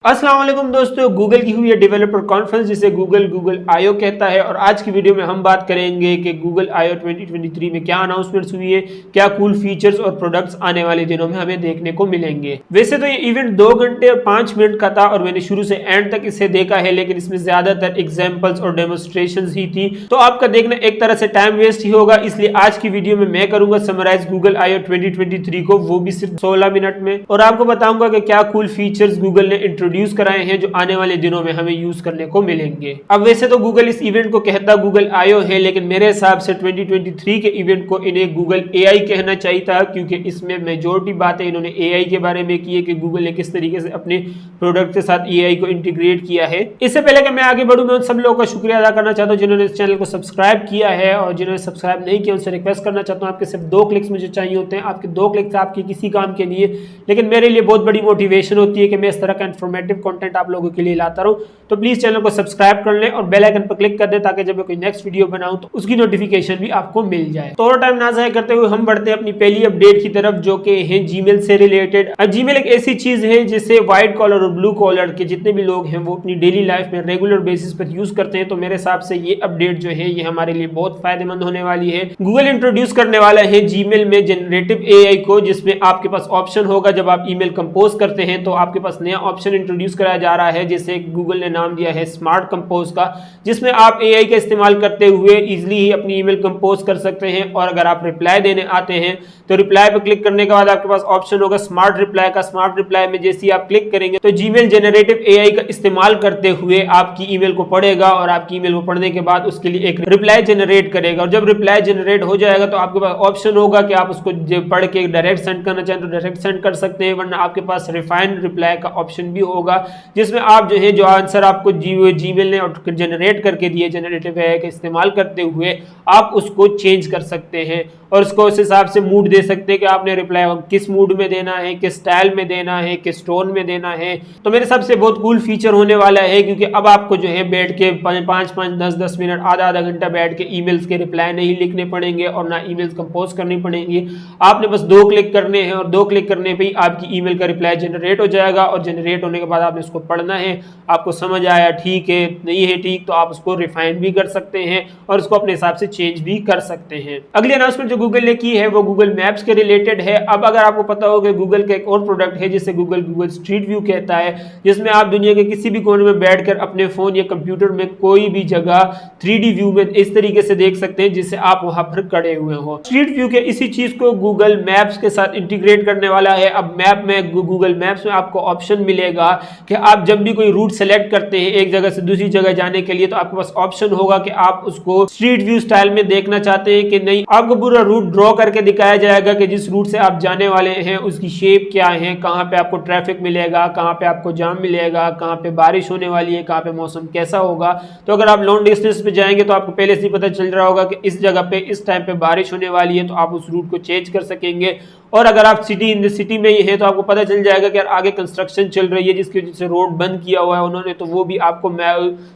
अस्सलाम वालेकुम दोस्तों, गूगल की हुई है डेवलपर कॉन्फ्रेंस जिसे गूगल आईओ कहता है। और आज की वीडियो में हम बात करेंगे कि गूगल आईओ 2023 में क्या अनाउंसमेंट्स हुई है, क्या कूल फीचर्स और प्रोडक्ट्स आने वाले दिनों में हमें देखने को मिलेंगे। वैसे तो ये इवेंट 2 घंटे और 5 मिनट का था और मैंने शुरू से एंड तक इसे देखा है, लेकिन इसमें ज्यादातर एग्जाम्पल्स और डेमोन्स्ट्रेशन ही थी, तो आपका देखना एक तरह से टाइम वेस्ट ही होगा। इसलिए आज की वीडियो में मैं करूंगा समराइज गूगल आईओ 2023 को, वो भी सिर्फ 16 मिनट में, और आपको बताऊंगा कि क्या कूल फीचर्स गूगल ने इंट्रोड्यूस कराए हैं जो आने वाले दिनों में हमें यूज करने को मिलेंगे। अब वैसे तो गूगल इस इवेंट को कहता गूगल आईओ है, लेकिन मेरे हिसाब से 2023 के इवेंट को इन्हें गूगल एआई कहना चाहिए था, क्योंकि इसमें मेजॉरिटी बातें इन्होंने एआई के बारे में की है कि गूगल ने किस तरीके से अपने प्रोडक्ट के साथ एआई को इंटीग्रेट किया है। इससे पहले कि मैं आगे बढ़ूं, मैं उन सब लोगों का शुक्रिया अदा करना चाहता हूं जिन्होंने इस चैनल को सब्सक्राइब किया है, और जिन्होंने सब्सक्राइब नहीं किया उनसे रिक्वेस्ट करना चाहता हूं, आपके सिर्फ 2 क्लिक्स मुझे चाहिए होते हैं। आपके 2 क्लिक्स आपके किसी काम के लिए, लेकिन मेरे लिए बहुत बड़ी मोटिवेशन होती है कि मैं इस तरह का इंफॉर्मेटिव कंटेंट आप लोगों के लिए लाता रहूं। तो प्लीज चैनल को सब्सक्राइब कर लें और बेल आइकन पर क्लिक कर दें, ताकि जब मैं कोई नेक्स्ट वीडियो बनाऊं तो उसकी नोटिफिकेशन भी आपको मिल जाए। तो और टाइम ना ज़ाया करते हुए हम बढ़ते हैं अपनी पहली अपडेट की तरफ, जो कि है जीमेल से रिलेटेड। जीमेल एक ऐसी चीज है जिसे व्हाइट कॉलर और ब्लू कॉलर के जितने भी लोग हैं वो अपनी डेली लाइफ में रेगुलर बेसिस पर यूज करते हैं। तो मेरे हिसाब से ये अपडेट जो है ये हमारे लिए बहुत फायदेमंद होने वाली है। गूगल इंट्रोड्यूस करने वाला है जीमेल में जनरेटिव एआई को, जिसमें आपके पास ऑप्शन होगा जब आप ईमेल कंपोज करते हैं, तो आपके पास नया ऑप्शन इंट्रोड्यूस कराया जा रहा है जिसे गूगल ने नाम दिया है स्मार्ट कंपोज का, जिसमें आप एआई का इस्तेमाल करते हुए इजीली ही अपनी ईमेल कंपोज कर सकते हैं। और अगर आप रिप्लाई देने आते हैं तो रिप्लाई पर क्लिक करने के बाद आपके पास ऑप्शन होगा स्मार्ट रिप्लाई का। स्मार्ट रिप्लाई में जैसे ही आप क्लिक करेंगे तो जीमेल जनरेटिव एआई का इस्तेमाल करते हुए आपकी ईमेल को पढ़ेगा, और आपकी ईमेल को पढ़ने के बाद उसके लिए एक रिप्लाई जनरेट करेगा। और जब रिप्लाई जनरेट हो जाएगा तो आपके पास ऑप्शन होगा कि आप उसको पढ़ के डायरेक्ट सेंड करना चाहें तो डायरेक्ट सेंड कर सकते हैं, वरना आपके पास रिफाइंड रिप्लाई का ऑप्शन भी होगा, जिसमें आप जो है जो आंसर आपको जीमेल ने जनरेट करके दिए जनरेटिव एआई का इस्तेमाल करते हुए आप उसको चेंज कर सकते हैं, और उसको उस हिसाब से मूड दे सकते हैं कि आपने रिप्लाई किस मूड में देना है, किस स्टाइल में देना है, किस टोन में देना है। तो मेरे हिसाब से बहुत कूल फीचर होने वाला है, क्योंकि अब आपको जो है बैठ के 5-5, 10-10 मिनट, आधा घंटा बैठ के ईमेल्स के रिप्लाई नहीं लिखने पड़ेंगे और ना ईमेल्स कंपोज करनी पड़ेंगी। आपने बस 2 क्लिक करने हैं और 2 क्लिक करने पे ही आपकी ईमेल का रिप्लाई जनरेट हो जाएगा, और जनरेट होने के बाद आपने उसको पढ़ना है, आपको समझ आया ठीक है नहीं है ठीक, तो आप उसको रिफाइन भी कर सकते हैं और उसको अपने हिसाब से चेंज भी कर सकते हैं। अगली अनाउंसमेंट जो गूगल ने की है वो गूगल मैप्स के रिलेटेड है। अब अगर आपको पता हो कि गूगल का एक और प्रोडक्ट है जिसे गूगल स्ट्रीट व्यू कहता है, जिसमें आप दुनिया के किसी भी कोने में बैठकर अपने फोन या कंप्यूटर में कोई भी जगह 3D व्यू में इस तरीके से देख सकते हैं जिससे आप वहां पर खड़े हुए हो। स्ट्रीट व्यू के इसी चीज को गूगल मैप्स के साथ इंटीग्रेट करने वाला है। अब मैप में गूगल मैप्स में आपको ऑप्शन मिलेगा कि आप जब भी कोई रूट सेलेक्ट करते हैं एक जगह से दूसरी जगह जाने के लिए, तो आपके पास ऑप्शन होगा कि आप उसको स्ट्रीट व्यू स्टाइल में देखना चाहते हैं कि नहीं। आपको पूरा रूट ड्रॉ करके दिखाया जाएगा कि जिस रूट से आप जाने वाले हैं उसकी शेप क्या है, कहां पे आपको ट्रैफिक मिलेगा, कहां पे आपको जाम मिलेगा, कहां पे बारिश होने वाली है, कहां पे मौसम कैसा होगा। तो अगर आप लॉन्ग डिस्टेंस पे जाएंगे तो आपको पहले से ही पता चल रहा होगा कि इस जगह पे इस टाइम पे बारिश होने वाली है, तो आप उस रूट को चेंज कर सकेंगे। और अगर आप सिटी में ही है तो आपको पता चल जाएगा कि यार आगे कंस्ट्रक्शन चल रही है जिसकी वजह से रोड बंद किया हुआ है उन्होंने, तो वो भी आपको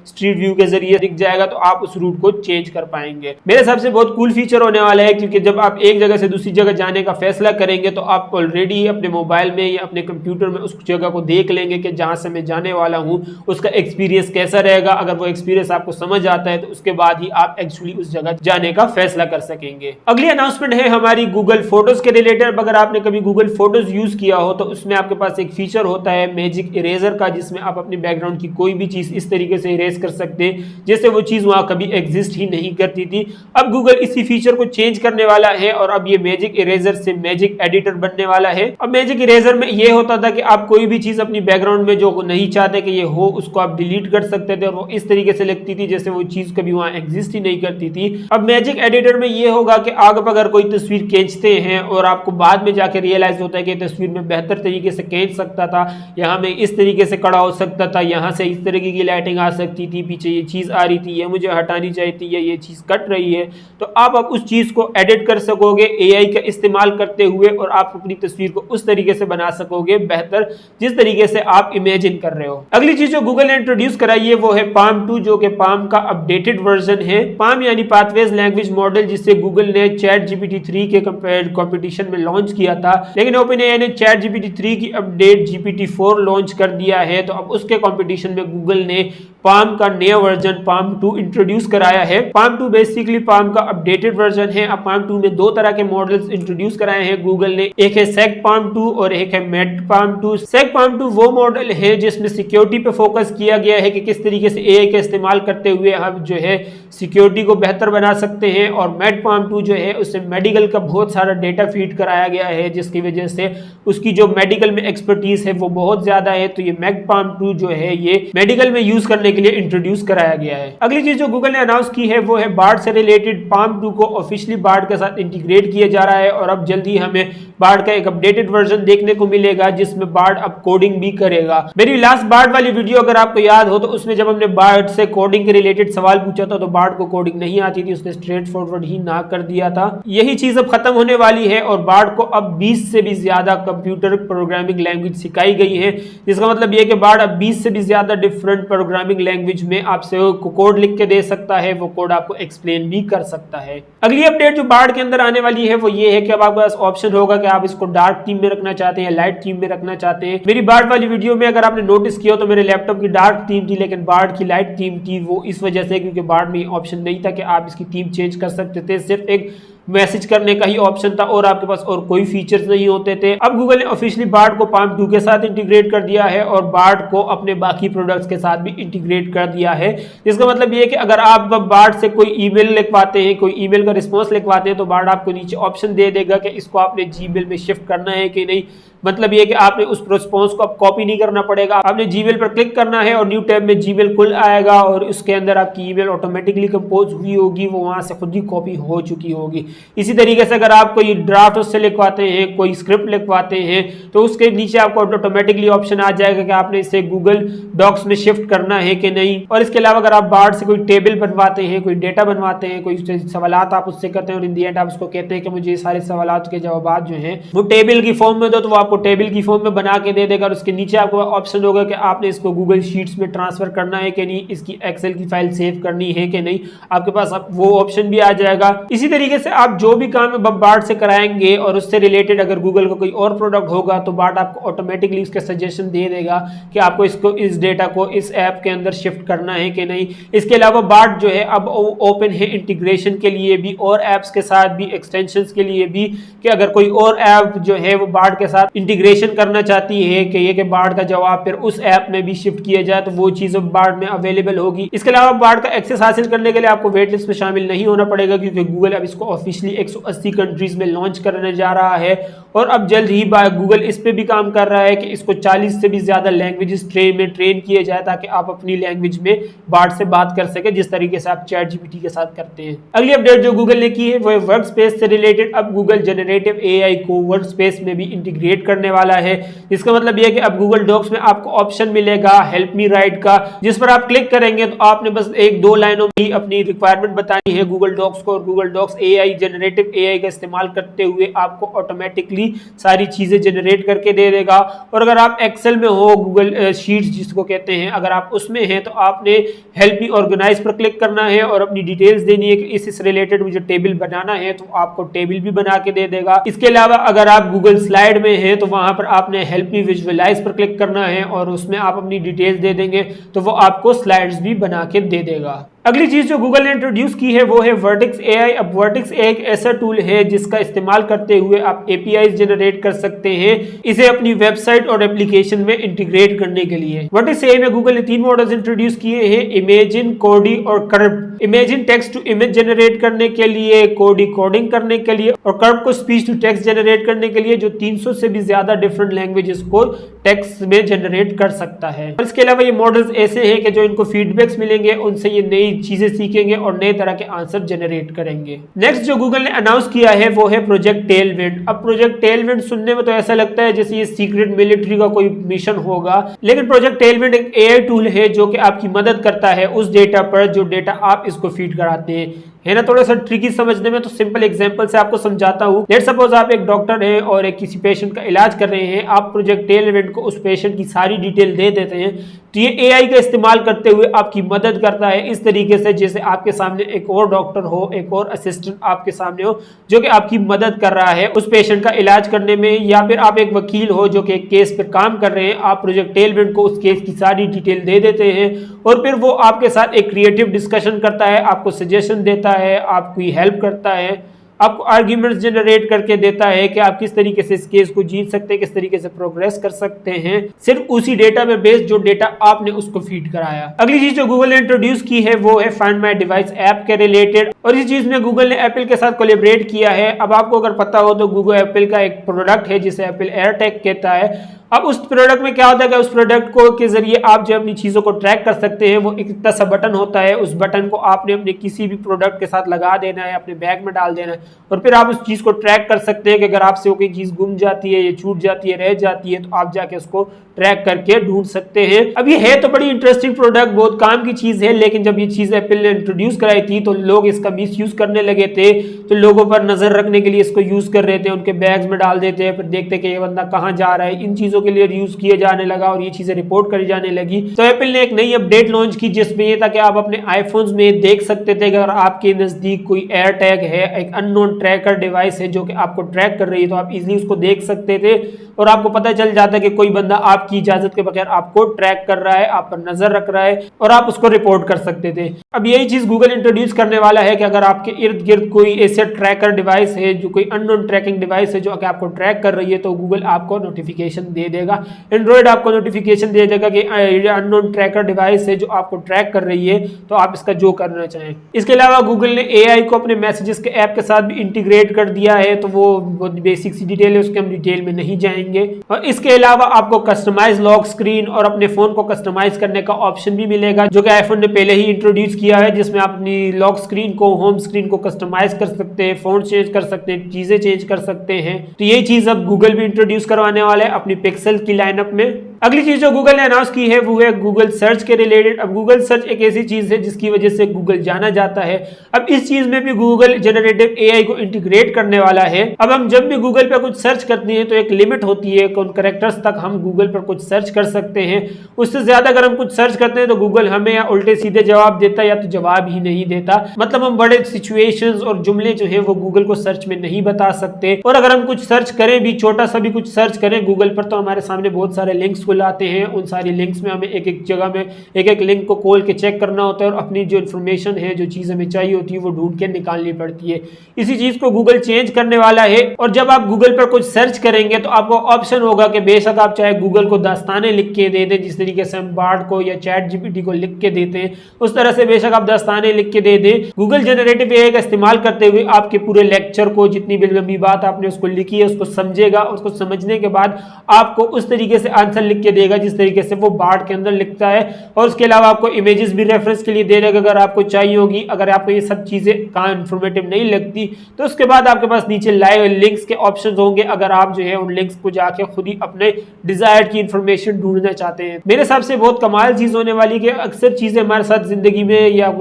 स्ट्रीट व्यू के जरिए दिख जाएगा, तो आप उस रूट को चेंज कर पाएंगे। मेरे हिसाब से बहुत कूल फीचर होने वाला है, क्योंकि जब आप एक जगह से दूसरी जगह जाने का फैसला करेंगे तो आप ऑलरेडी अपने मोबाइल में या अपने कंप्यूटर में उस जगह को देख लेंगे कि जहां से मैं जाने वाला हूं उसका एक्सपीरियंस कैसा रहेगा। अगर वो एक्सपीरियंस आपको समझ आता है तो उसके बाद ही आप एक्चुअली उस जगह जाने का फैसला कर सकेंगे। अगली अनाउंसमेंट है हमारी गूगल फोटोज के रिलेटेड। अगर आपने कभी गूगल फोटोज यूज किया हो तो उसमें आपके पास एक फीचर होता है मैजिक इरेजर का, जिसमें आप अपनी बैकग्राउंड की कोई भी चीज इस तरीके से इरेज कर सकते हैं जैसे वो चीज वहां कभी एग्जिस्ट ही नहीं करती थी। अब गूगल इसी फीचर को चेंज करने वाला है और अब ये मैजिक इरेजर से मैजिक एडिटर बनने वाला है। अब मैजिक इरेजर में ये होता था कि आप कोई भी चीज अपनी बैकग्राउंड में जो नहीं चाहते कि ये हो उसको आप डिलीट कर सकते थे, और वो इस तरीके से लगती थी जैसे वो चीज कभी वहां एग्जिस्ट ही नहीं करती थी। अब मैजिक एडिटर में ये होगा कि आप अगर कोई तस्वीर खींचते हैं और आपको बाद में जाकर रियलाइज होता है कि तस्वीर में बेहतर तरीके से खींच सकता था, यहाँ में इस तरीके से खड़ा हो सकता था, यहाँ से इस तरीके की लाइटिंग आ सकती थी, पीछे ये चीज आ रही थी, ये मुझे हटानी चाहिए थी, ये चीज कट रही है, तो आप अब उस चीज को एडिट कर सकोगे एआई का इस्तेमाल करते हुए, और आप अपनी तस्वीर को उस तरीके से बना सकोगे बेहतर जिस तरीके से आप इमेजिन कर रहे हो। अगली चीज जो गूगल ने इंट्रोड्यूस कराई है वो है पाम 2, जो कि पाम का अपडेटेड वर्जन है। पाम यानी पाथवेज लैंग्वेज मॉडल, जिसे गूगल ने चैट GPT 3 के कंपटीशन में लॉन्च लॉन्च किया था, लेकिन OpenAI ने ChatGPT-3 की अपडेट GPT-4 लॉन्च कर दिया है। तो अब उसके कंपटीशन में गूगल ने पाम का नया वर्जन पाम 2 इंट्रोड्यूस कराया है। पाम 2 बेसिकली पाम का अपडेटेड वर्जन है। अब पाम 2 में दो तरह के मॉडल्स इंट्रोड्यूस कराए हैं गूगल ने, एक है सेक पाम 2 और एक है मेट पाम 2। सेक पाम 2 वो मॉडल है जिसमें सिक्योरिटी पे फोकस किया गया है कि किस तरीके से AI का इस्तेमाल करते हुए हम जो है सिक्योरिटी को बेहतर बना सकते हैं, और मेट पाम 2 जो है उससे मेडिकल का बहुत सारा डेटा फीड कराया गया है, जिसकी वजह से उसकी जो मेडिकल में एक्सपर्टीज है वो बहुत ज्यादा है। तो ये मेट पाम 2 जो है ये मेडिकल में यूज करने के लिए इंट्रोड्यूस कराया गया है। अगली चीज जो गूगल ने अनाउंस की है वो है बार्ड से रिलेटेड पाम 2 को ऑफिशियली बार्ड के साथ इंटीग्रेट किया जा रहा है, और अब जल्दी हमें बार्ड का एक अपडेटेड वर्जन देखने को मिलेगा जिसमें बार्ड अब कोडिंग भी करेगा। मेरी लास्ट बार्ड वाली वीडियो अगर आपको याद हो तो उसमें जब हमने बार्ड से कोडिंग के रिलेटेड सवाल पूछा था तो बार्ड को कोडिंग नहीं आती थी, उसने स्ट्रेट फॉरवर्ड ही ना कर दिया था। यही चीज अब खत्म होने वाली है और बार्ड को अब 20 से भी ज्यादा कंप्यूटर प्रोग्रामिंग लैंग्वेज सिखाई गई है, जिसका मतलब यह कि बार्ड अब 20 से भी ज्यादा डिफरेंट प्रोग्रामिंग लैंग्वेज में आपसे कोड लिख के दे सकता है, वो कोड आपको एक्सप्लेन भी कर सकता है। अगली अपडेट जो बार्ड के अंदर आने वाली है वो ये है कि अब आपके पास ऑप्शन होगा कि आप इसको डार्क थीम में रखना चाहते हैं या लाइट थीम में रखना चाहते हैं। मेरी बार्ड वाली वीडियो में अगर आपने नोटिस किया तो मेरे लैपटॉप की डार्क थीम थी लेकिन बार्ड की लाइट थीम थी, वो इस वजह से क्योंकि बार्ड में ऑप्शन नहीं था कि आप इसकी थीम चेंज कर सकते थे, सिर्फ एक मैसेज करने का ही ऑप्शन था और आपके पास और कोई फीचर्स नहीं होते थे। अब गूगल ने ऑफिशियली बार्ड को पाम 2 के साथ इंटीग्रेट कर दिया है और बार्ड को अपने बाकी प्रोडक्ट्स के साथ भी इंटीग्रेट कर दिया है। इसका मतलब ये है कि अगर आप बार्ड से कोई ईमेल लिखवाते हैं, कोई ईमेल का रिस्पॉन्स लिखवाते हैं तो बार्ड आपको नीचे ऑप्शन दे देगा कि इसको आपने जीमेल में शिफ्ट करना है कि नहीं। मतलब ये कि आपने उस रिस्पॉन्स को अब कॉपी नहीं करना पड़ेगा, आपने जीमेल पर क्लिक करना है और न्यू टैब में जीमेल खुल आएगा और उसके अंदर आपकी ईमेल ऑटोमेटिकली कंपोज हुई होगी, वो वहां से खुद ही कॉपी हो चुकी होगी। इसी तरीके से अगर आप कोई ड्राफ्ट उससे लिखवाते हैं, कोई स्क्रिप्ट लिखवाते हैं तो उसके नीचे आपको ऑटोमेटिकली ऑप्शन आ जाएगा कि आपने इसे गूगल डॉक्स में शिफ्ट करना है कि नहीं। और इसके अलावा अगर आप बार्ड से कोई टेबल बनवाते हैं, कोई डेटा बनवाते हैं, कोई सवालात आप उससे करते हैं और इन दी एंड आप उसको कहते हैं कि मुझे सारे सवालात के जवाब जो हैं वो टेबल की फॉर्म में दो, तो वो आपको टेबल की फॉर्म में बना के दे देगा। और उसके नीचे आपको ऑप्शन होगा कि आपने इसको गूगल शीट्स में ट्रांसफर करना है कि नहीं, इसकी एक्सेल की फाइल सेव करनी है कि नहीं, आपके पास वो ऑप्शन भी आ जाएगा। इसी तरीके से आप जो भी काम बार्ड से कराएंगे और उससे रिलेटेड अगर गूगल का कोई और प्रोडक्ट होगा तो बार्ड आपको ऑटोमेटिकली उसके सजेशन दे देगा कि आपको इसको इस डेटा को इस ऐप के अंदर शिफ्ट करना है कि नहीं। इसके अलावा बार्ड जो है अब ओपन है इंटीग्रेशन के लिए भी और एप्स के साथ भी, एक्सटेंशंस के लिए भी, कि अगर कोई और ऐप जो है वो बार्ड के साथ इंटीग्रेशन करना चाहती है कि ये कि बार्ड का जवाब फिर उस ऐप में भी शिफ्ट किया जाए तो वो चीज बार्ड में अवेलेबल होगी। इसके अलावा बार्ड का एक्सेस हासिल करने के लिए आपको वेट लिस्ट में शामिल नहीं होना पड़ेगा क्योंकि गूगल अब इसको ऑफिशियली 180 कंट्रीज में लॉन्च करने जा रहा है और अब जल्द ही गूगल इस पे भी काम कर रहा है कि इसको 40 से भी ज्यादा लैंग्वेजेस ट्रेन किए जाए ताकि आप अपनी लैंग्वेज में बार्ड से बात कर सके जिस तरीके से आप चैट जीपीटी के साथ करते हैं। अगली अपडेट जो गूगल ने की है वो वर्क स्पेस से रिलेटेड। अब गूगल जनरेटिव AI को वर्क स्पेस में भी इंटीग्रेट करने वाला है। इसका मतलब यह है कि अब गूगल डॉक्स में आपको ऑप्शन मिलेगा हेल्प मी राइट का, जिस पर आप क्लिक करेंगे तो आपने बस एक दो लाइनों में ही अपनी रिक्वायरमेंट बतानी है गूगल डॉक्स को और Google docs AI generative AI का इस्तेमाल करते हुए आपको ऑटोमेटिकली सारी चीजें जनरेट करके दे देगा। और अगर आप एक्सेल में हो, गूगल शीट्स जिसको कहते हैं, अगर आप उसमें हैं तो आपने हेल्प मी ऑर्गेनाइज पर क्लिक करना है और अपनी डिटेल्स देनी है कि इस रिलेटेड मुझे टेबल बनाना है तो आपको टेबल भी बना के दे देगा। इसके अलावा अगर आप गूगल स्लाइड में हैं तो वहां पर आपने हेल्प मी विजुअलाइज पर क्लिक करना है और उसमें आप अपनी डिटेल्स दे देंगे तो वो आपको स्लाइड्स भी बना के दे देगा। अगली चीज जो गूगल ने इंट्रोड्यूस की है वो है वर्टेक्स AI। अब वर्टेक्स एक ऐसा टूल है जिसका इस्तेमाल करते हुए आप APIs जनरेट कर सकते हैं इसे अपनी वेबसाइट और एप्लीकेशन में इंटीग्रेट करने के लिए। वर्टेक्स AI में गूगल ने 3 मॉडल्स इंट्रोड्यूस किए हैं, इमेजिन, कोडी और कर्व। Imagen text to image generate करने के लिए, कोडी कोडिंग करने के लिए और कर्व को स्पीच टू टेक्स्ट जनरेट करने के लिए, जो 300 से भी ज्यादा डिफरेंट लैंग्वेजेस को टेक्स्ट में जनरेट कर सकता है। और इसके अलावा ये मॉडल्स ऐसे हैं कि जो इनको फीडबैक्स मिलेंगे उनसे ये नई चीजें सीखेंगे और नए तरह के आंसर जनरेट करेंगे। नेक्स्ट जो गूगल ने अनाउंस किया है वो है प्रोजेक्ट टेलविंड। अब प्रोजेक्ट टेलविंड सुनने में तो ऐसा लगता है जैसे ये सीक्रेट मिलिट्री का कोई मिशन होगा, लेकिन प्रोजेक्ट टेलविंड एक AI टूल है जो कि आपकी मदद करता है उस डेटा पर जो डेटा आप इसको फीड कराते हैं। है ना थोड़ा सा ट्रिकी समझने में, तो सिंपल एग्जांपल से आपको समझाता हूँ। लेट्स सपोज आप एक डॉक्टर हैं और एक किसी पेशेंट का इलाज कर रहे हैं, आप प्रोजेक्ट टेलविंड को उस पेशेंट की सारी डिटेल दे देते हैं तो ये एआई का इस्तेमाल करते हुए आपकी मदद करता है इस तरीके से जैसे आपके सामने एक और डॉक्टर हो, एक और असिस्टेंट आपके सामने हो जो कि आपकी मदद कर रहा है उस पेशेंट का इलाज करने में, या फिर आप एक वकील हो जो कि एक केस पे काम कर रहे हैं, आप प्रोजेक्ट टेलमेंट को उस केस की सारी डिटेल दे देते हैं और फिर वो आपके साथ एक क्रिएटिव डिस्कशन करता है, आपको सजेशन देता है, आपकी हेल्प करता है, आपको आर्ग्यूमेंट्स जनरेट करके देता है कि आप किस तरीके से इस केस को जीत सकते हैं, किस तरीके से प्रोग्रेस कर सकते हैं, सिर्फ उसी डेटा पे बेस्ड जो डेटा आपने उसको फीड कराया। अगली चीज जो गूगल ने इंट्रोड्यूस की है वो है फाइंड माय डिवाइस ऐप के रिलेटेड, और इस चीज में गूगल ने एप्पल के साथ कोलैबोरेट किया है। अब आपको अगर पता हो तो गूगल एप्पल का एक प्रोडक्ट है जिसे एप्पल एयरटैग कहता है। अब उस प्रोडक्ट में क्या होता है कि उस प्रोडक्ट को के जरिए आप जो अपनी चीजों को ट्रैक कर सकते हैं। वो एक इतना सा बटन होता है, उस बटन को आपने अपने किसी भी प्रोडक्ट के साथ लगा देना है, अपने बैग में डाल देना है और फिर आप उस चीज को ट्रैक कर सकते हैं कि अगर आपसे वो कोई चीज गुम जाती है, ये छूट जाती है, रह जाती है तो आप जाके उसको ट्रैक करके ढूंढ सकते हैं। अब ये है तो बड़ी इंटरेस्टिंग प्रोडक्ट, बहुत काम की चीज है, लेकिन जब ये चीज एप्पल ने इंट्रोड्यूस कराई थी तो लोग इसका मिस यूज करने लगे थे। तो लोगों पर नजर रखने के लिए इसको यूज कर रहे थे, उनके बैग्स में डाल देते हैं, फिर देखते कि ये बंदा कहाँ जा रहा है, इन चीजों के लिए यूज किया जाने लगा और ये चीजें रिपोर्ट करी जाने लगी। तो एप्पल ने एक नई अपडेट लॉन्च की जिसमें ये था कि आप अपने आईफोन्स में देख सकते थे कि अगर आपके नजदीक कोई एयर टैग है, एक अननोन ट्रैकर डिवाइस है जो कि आपको ट्रैक कर रही है, तो आप इजीली उसको देख सकते थे और आपको पता चल जाता है कि कोई बंदा आपकी इजाजत के बगैर आपको ट्रैक कर रहा है, आप पर नजर रख रहा है और आप उसको रिपोर्ट कर सकते थे। अब यही चीज गूगल इंट्रोड्यूस करने वाला है कि अगर आपके इर्द गिर्द कोई ऐसे ट्रैकर डिवाइस है जो कोई अननोन ट्रैकिंग डिवाइस है जो कि आपको ट्रैक कर रही है तो गूगल आपको नोटिफिकेशन दे देगा, एंड्रॉइड आपको नोटिफिकेशन दे देगा कि अननोन ट्रैकर डिवाइस है जो आपको ट्रैक कर रही है, तो आप इसका जो करना चाहें। इसके अलावा गूगल ने एआई को अपने मैसेजेस के ऐप के साथ भी इंटीग्रेट कर दिया है, तो वो बेसिक सी डिटेल है, उसके हम डिटेल में नहीं जाएंगे। और इसके अलावा आपको कस्टमाइज लॉक स्क्रीन और अपने फोन को कस्टमाइज करने का ऑप्शन भी मिलेगा जो कि आईफोन ने पहले ही इंट्रोड्यूस किया है, जिसमें आप अपनी लॉक स्क्रीन को, होम स्क्रीन को कस्टमाइज कर सकते हैं, फोन चेंज कर सकते हैं, चीजें चेंज कर सकते हैं। तो ये चीज अब गूगल भी इंट्रोड्यूस करवाने वाला है अपनी पिक्सल की लाइनअप में। अगली चीज जो गूगल ने अनाउंस की है वो है गूगल सर्च के रिलेटेड। अब गूगल सर्च एक ऐसी चीज है जिसकी वजह से गूगल जाना जाता है। अब इस चीज में भी गूगल जनरेटिव एआई को इंटीग्रेट करने वाला है। अब हम जब भी गूगल पे कुछ सर्च करते हैं तो एक लिमिट होती है, उन कैरेक्टर्स तक हम गूगल पर कुछ सर्च कर सकते हैं। उससे ज्यादा अगर हम कुछ सर्च करते हैं तो गूगल हमें या उल्टे सीधे जवाब देता है या तो जवाब ही नहीं देता। मतलब हम बड़े सिचुएशंस और जुमले जो है वो गूगल को सर्च में नहीं बता सकते। और अगर हम कुछ सर्च करें भी, छोटा सा भी कुछ सर्च करें गूगल पर, तो हमारे सामने बहुत सारे लिंक्स खुल आते हैं। उन सारी लिंक्स में हमें एक एक जगह में एक एक लिंक को खोल के चेक करना होता है और अपनी जो इन्फॉर्मेशन है, जो चीज हमें चाहिए होती है वो ढूंढ के निकालनी पड़ती है। इसी चीज को गूगल चेंज करने वाला है। और जब आप गूगल पर कुछ सर्च करेंगे तो आपको ऑप्शन होगा कि बेशक आप चाहे गूगल को दास्ताने लिख के दे दें, जिस तरीके से हम बार्ड को या चैट जीपीटी को लिख के देते हैं उस तरह से बेशक आप दास्ताने लिख के दे दें। गूगल जनरेटिव एआई का इस्तेमाल करते हुए आपके पूरे लेक्चर को, जितनी भी लंबी बात आपने उसको लिखी है, उसको समझेगा और उसको समझने के बाद आपको उस तरीके से आंसर लिख के देगा जिस तरीके से वो बार्ड के अंदर लिखता है। और उसके अलावा आपको इमेजेस भी रेफरेंस के लिए दे देगा अगर आपको चाहिए होगी। अगर आपको ये सब चीजें कहाँ इंफॉर्मेटिव नहीं लगती तो उसके बाद आपके पास नीचे लाइव लिंक्स के ऑप्शंस होंगे, अगर आप जो है उन लिंक्स को जाके खुद ही अपने डिजायर्ड की इंफॉर्मेशन ढूंढना चाहते हैं। मेरे हिसाब से बहुत कमाल चीज होने वाली कि अक्सर चीजें हमारे साथ जिंदगी में या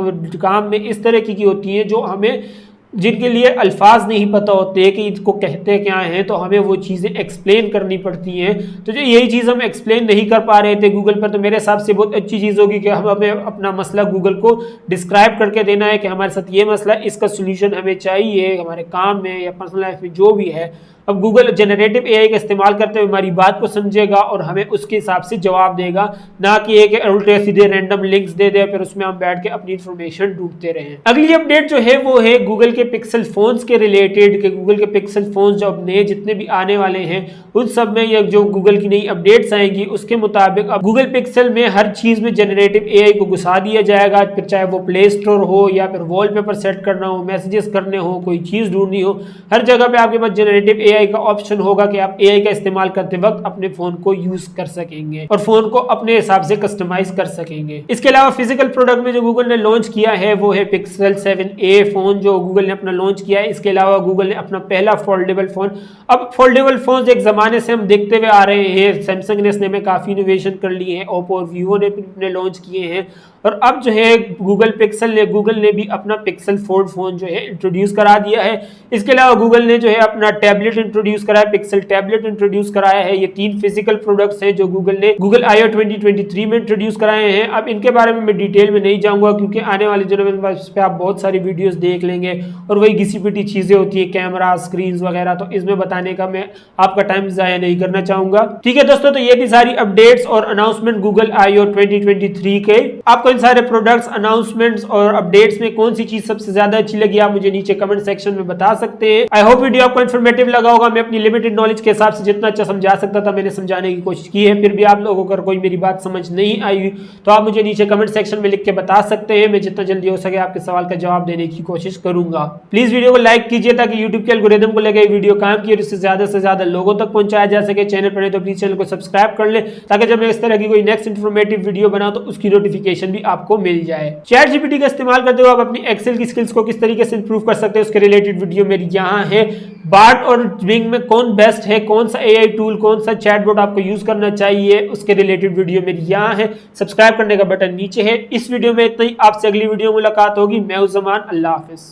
काम में इस तरह की होती हैं जो हमें, जिनके लिए अल्फाज नहीं पता होते कि इसको कहते क्या हैं, तो हमें वो चीज़ें एक्सप्लेन करनी पड़ती हैं। तो जो यही चीज़ हम एक्सप्लेन नहीं कर पा रहे थे गूगल पर, तो मेरे हिसाब से बहुत अच्छी चीज़ होगी कि हम हमें अपना मसला गूगल को डिस्क्राइब करके देना है कि हमारे साथ ये मसला, इसका सोल्यूशन हमें चाहिए हमारे काम में या पर्सनल लाइफ में जो भी है। अब गूगल जनरेटिव एआई का इस्तेमाल करते हुए हमारी बात को समझेगा और हमें उसके हिसाब से जवाब देगा, ना कि एक उल्टे सीधे रैंडम लिंक्स दे दे फिर उसमें हम बैठ के अपनी इंफॉर्मेशन ढूंढते रहें। अगली अपडेट जो है वो है गूगल के पिक्सल फोन्स के रिलेटेड कि गूगल के पिक्सल फोन्स जो अब नए जितने भी आने वाले हैं उन सब में ये जो गूगल की नई अपडेट्स आएंगी उसके मुताबिक अब गूगल पिक्सल में हर चीज में जनरेटिव एआई को घुसा दिया जाएगा। फिर चाहे वो प्ले स्टोर हो या फिर वॉलपेपर सेट करना हो, मैसेजेस करने हो, कोई चीज ढूंढनी हो, हर जगह पे आपके पास जनरेटिव एआई का ऑप्शन होगा कि आप एआई का इस्तेमाल करते वक्त अपने फोन को यूज कर सकेंगे और फोन को अपने हिसाब से कस्टमाइज कर सकेंगे। इसके अलावा फिजिकल प्रोडक्ट में जो गूगल ने लॉन्च किया है वो है पिक्सल 7a फोन जो गूगल ने अपना लॉन्च किया है। इसके अलावा गूगल ने अपना पहला फोल्डेबल फोन, अब फोल्डेबल फोन एक जमाने से हम देखते हुए आ रहे हैं, सैमसंग ने इसमें काफी इनोवेशन कर ली है, ओप्पो और वीवो ने अपने लॉन्च किए हैं और अब जो है गूगल ने भी अपना पिक्सल फोल्ड फोन जो है इंट्रोड्यूस करा दिया है। इसके अलावा गूगल ने जो है अपना टैबलेट इंट्रोड्यूस कराया, पिक्सल टैबलेट इंट्रोड्यूस कराया है। ये 3 फिजिकल प्रोडक्ट्स हैं जो गूगल ने गूगल आईओ 2023 में इंट्रोड्यूस कराए हैं। अब इनके बारे में मैं डिटेल में नहीं जाऊंगा क्योंकि आने वाले दिनों में इस पे आप बहुत सारी वीडियोस देख लेंगे और वही घिसी पिटी चीजें होती है, कैमरा, स्क्रीन वगैरह, तो इसमें बताने का मैं आपका टाइम जाया नहीं करना चाहूंगा। ठीक है दोस्तों, तो ये थी सारी अपडेट्स और अनाउंसमेंट गूगल आईओ 2023 के। आपको इन सारे प्रोडक्ट्स, अनाउंसमेंट्स और अपडेट्स में कौन सी चीज सबसे ज्यादा अच्छी लगी आप मुझे नीचे कमेंट सेक्शन में बता सकते हैं। आई होप वीडियो आपको इन्फॉर्मेटिव लगा होगा। मैं अपनी लिमिटेड नॉलेज के हिसाब से जितना अच्छा समझा सकता था मैंने समझाने की कोशिश की है। फिर भी आप लोगों को कोई मेरी बात समझ नहीं आई तो आप मुझे नीचे कमेंट सेक्शन में लिख के बता सकते हैं। मैं जितना जल्दी हो सके आपके सवाल का जवाब देने की कोशिश करूंगा। प्लीज वीडियो को लाइक कीजिए ताकि यूट्यूब के एल्गोरिदम को लगे वीडियो काम की और इससे ज्यादा लोगों तक पहुंचाया जा सके। चैनल पर तो प्लीज चैनल को सब्सक्राइब कर ले ताकि जब मैं इस तरह की कोई नेक्स्ट इन्फॉर्मेटिव वीडियो बनाऊं तो उसकी नोटिफिकेशन भी आपको मिल जाए। चैट जीपीटी का इस्तेमाल करते हुए आप अपनी एक्सेल की स्किल्स को किस तरीके से इंप्रूव कर सकते हैं उसके रिलेटेड वीडियो मेरी यहाँ है। बार्ट और बिंग में कौन बेस्ट है, कौन सा एआई टूल, कौन सा चैटबॉट आपको यूज करना चाहिए, उसके रिलेटेड वीडियो मेरी यहाँ है। सब्सक्राइब करने का बटन नीचे है। इस वीडियो में इतना ही। आपसे अगली वीडियो मुलाकात होगी। मैं उज़्ज़मान, अल्लाह हाफिज।